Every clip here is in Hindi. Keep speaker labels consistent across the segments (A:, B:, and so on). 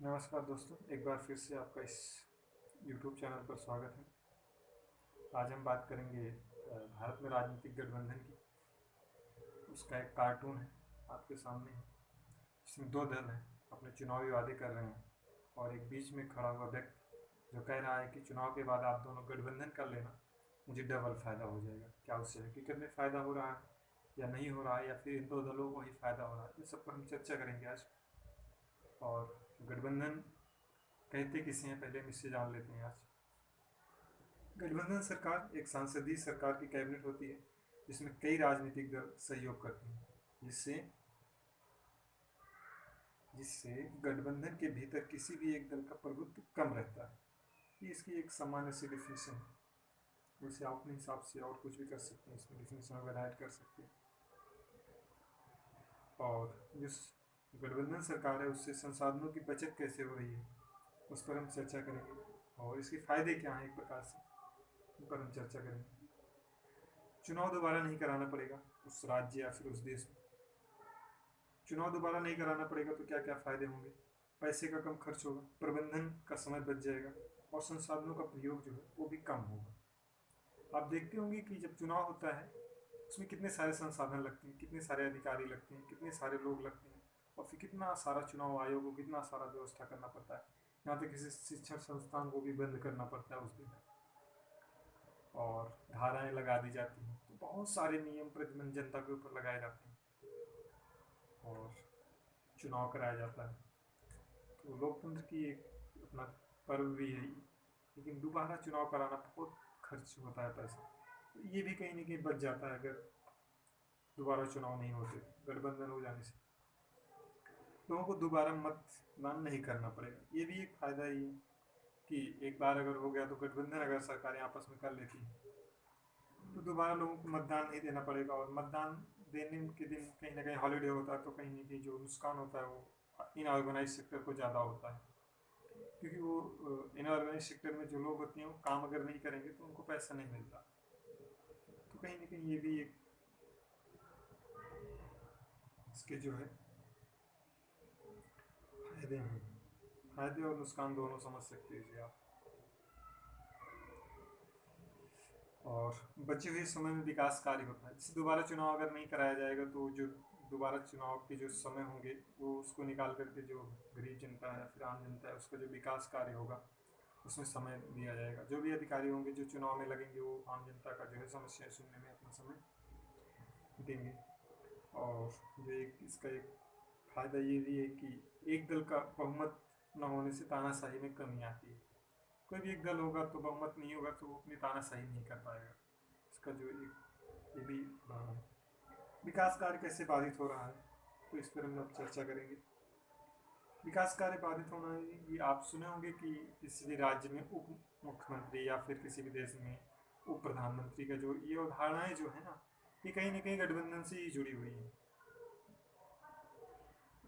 A: नमस्कार दोस्तों, एक बार फिर से आपका इस YouTube चैनल पर स्वागत है। आज हम बात करेंगे भारत में राजनीतिक गठबंधन की। उसका एक कार्टून है, आपके सामने है, जिसमें दो दल हैं, अपने चुनावी वादे कर रहे हैं और एक बीच में खड़ा हुआ व्यक्ति जो कह रहा है कि चुनाव के बाद आप दोनों गठबंधन कर लेना, मुझे डबल फायदा हो जाएगा। क्या उससे हकीकत में फ़ायदा हो रहा है या नहीं हो रहा है, या फिर इन दो दलों को ही फ़ायदा हो रहा है, इस सब पर हम चर्चा करेंगे आज। और गठबंधन कहते किसे हैं, पहले हम इससे जान लेते हैं आज। गठबंधन सरकार एक सांसदीय सरकार की कैबिनेट होती है, जिसमें कई राजनीतिक दल सहयोग करते हैं, जिससे जिससे गठबंधन के भीतर किसी भी एक दल का प्रभुत्व कम रहता है। ये इसकी एक सामान्य सी डिफिनेशन है। वैसे आप अपने हिसाब से और कुछ भी कर सकते हैं, इसमें डिफिनेशन वगैरह ऐड कर सकते हैं। और जिस गठबंधन सरकार है उससे संसाधनों की बचत कैसे हो रही है, उस पर हम चर्चा करेंगे। और इसके फायदे क्या हैं एक प्रकार से, उन पर हम चर्चा करेंगे। चुनाव दोबारा नहीं कराना पड़ेगा उस राज्य या फिर उस देश में। चुनाव दोबारा नहीं कराना पड़ेगा तो क्या क्या फायदे होंगे। पैसे का कम खर्च होगा, प्रबंधन का समय बच जाएगा और संसाधनों का प्रयोग जो है वो भी कम होगा। आप देखते होंगे कि जब चुनाव होता है उसमें कितने सारे संसाधन लगते हैं, कितने सारे अधिकारी लगते हैं, कितने सारे लोग लगते हैं, और फिर कितना सारा चुनाव आयोग को कितना सारा व्यवस्था करना पड़ता है। यहाँ तक किसी शिक्षण संस्थान को भी बंद करना पड़ता है उस दिन, और धाराएं लगा दी जाती हैं। तो बहुत सारे नियम प्रतिबंध जनता के ऊपर लगाए जाते हैं और चुनाव कराया जाता है। तो लोकतंत्र की एक अपना पर्व भी है, लेकिन दोबारा चुनाव कराना बहुत खर्च होता है पैसा। तो ये भी कहीं ना कहीं बच जाता है अगर दोबारा चुनाव नहीं होते, गठबंधन हो जाने से लोगों को दोबारा मतदान नहीं करना पड़ेगा। ये भी एक फायदा ही है कि एक बार अगर हो गया तो गठबंधन अगर सरकारें आपस में कर लेती हैं तो दोबारा लोगों को मतदान नहीं देना पड़ेगा। और मतदान देने के दिन कहीं ना कहीं हॉलीडे होता है, तो कहीं ना कहीं जो नुकसान होता है वो इनऑर्गेनाइज सेक्टर को ज़्यादा होता है, क्योंकि वो इनऑर्गेनाइज सेक्टर में जो लोग होते हैं वो काम अगर नहीं करेंगे तो उनको पैसा नहीं मिलता। तो कहीं ना कहीं ये भी एक इसके जो है फायदे हैं। फायदे और नुकसान दोनों समझ सकते हैं जी आप। और बचे हुए समय में विकास कार्य होता है। जैसे दोबारा चुनाव अगर नहीं कराया जाएगा तो जो दोबारा चुनाव के जो समय होंगे वो उसको निकाल करके जो गरीब जनता है या फिर आम जनता है उसका जो विकास कार्य होगा उसमें समय दिया जाएगा। जो भी अधिकारी होंगे जो चुनाव में लगेंगे वो आम जनता का जो है समस्या सुनने में अपना समय देंगे। और जो एक इसका एक फायदा ये भी है कि एक दल का बहुमत न होने से तानाशाही में कमी आती है। कोई भी एक दल होगा तो बहुमत नहीं होगा तो वो अपनी तानाशाही नहीं कर पाएगा। इसका जो एक ये भी भाव है। विकास कार्य कैसे बाधित हो रहा है, तो इस पर हम अब चर्चा करेंगे। विकास कार्य बाधित होना है, ये आप सुने होंगे कि किसी भी राज्य में उप मुख्यमंत्री या फिर किसी भी देश में उप प्रधानमंत्री का जो ये अवधारणाएं जो है ना, ये कहीं ना कहीं गठबंधन से ही जुड़ी हुई हैं।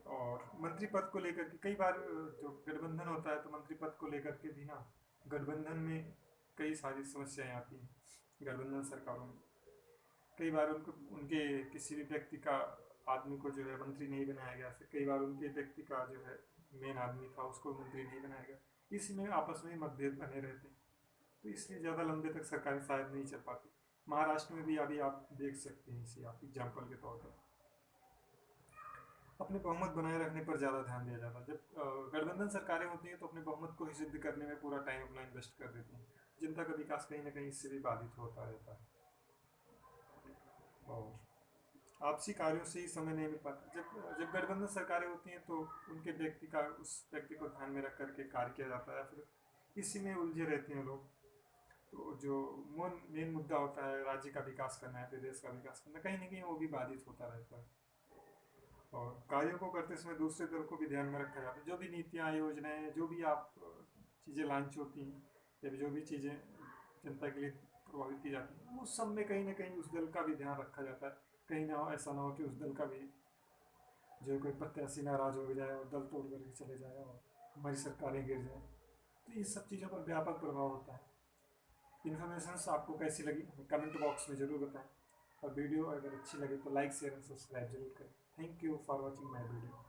A: और मंत्री पद को लेकर के कई बार जो गठबंधन होता है तो मंत्री पद को लेकर के भी ना गठबंधन में कई सारी समस्याएं आती हैं। गठबंधन सरकारों में कई बार उनको उनके किसी भी व्यक्ति का आदमी को जो है मंत्री नहीं बनाया गया, फिर कई बार उनके व्यक्ति का जो है मेन आदमी था उसको मंत्री नहीं बनाया गया। इसमें आपस में मतभेद बने रहते हैं, तो इसलिए ज़्यादा लंबे तक सरकारें शायद नहीं चल पाती। महाराष्ट्र में भी अभी आप देख सकते हैं, इसे आप एग्जाम्पल के तौर पर अपने बहुमत बनाए रखने पर ज़्यादा ध्यान दिया जाता है। जब गठबंधन सरकारें होती हैं तो अपने बहुमत को ही सिद्ध करने में पूरा टाइम अपना इन्वेस्ट कर देती हैं। जनता का विकास कहीं ना कहीं इससे भी बाधित होता रहता है। और आपसी कार्यों से ही समय नहीं मिल पाता। जब जब गठबंधन सरकारें होती हैं तो उनके व्यक्ति का उस व्यक्ति को ध्यान में रख करके कार्य किया जाता है, या फिर इसी में उलझे रहते हैं लोग। तो जो मेन मुद्दा होता है राज्य का विकास करना है, फिर देश का विकास करना, कहीं ना कहीं वो भी बाधित होता रहता है। और कार्यों को करते समय दूसरे दल को भी ध्यान में रखा जाता है। जो भी नीतियाँ योजनाएं जो भी आप चीज़ें लॉन्च होती हैं या जो भी चीज़ें जनता के लिए प्रभावित की जाती हैं उस सब में कहीं ना कहीं उस दल का भी ध्यान रखा जाता है। कहीं ना हो ऐसा ना हो कि उस दल का भी जो कोई प्रत्याशी नाराज हो जाए और दल तोड़ करके चले जाए और हमारी सरकारें गिर जाए। तो इस सब चीज़ों पर व्यापक प्रभाव होता है। इन्फॉर्मेशन आपको कैसी लगी कमेंट बॉक्स में ज़रूर बताएं, और वीडियो अगर अच्छी लगे तो लाइक शेयर एंड सब्सक्राइब जरूर करें। Thank you for watching my video.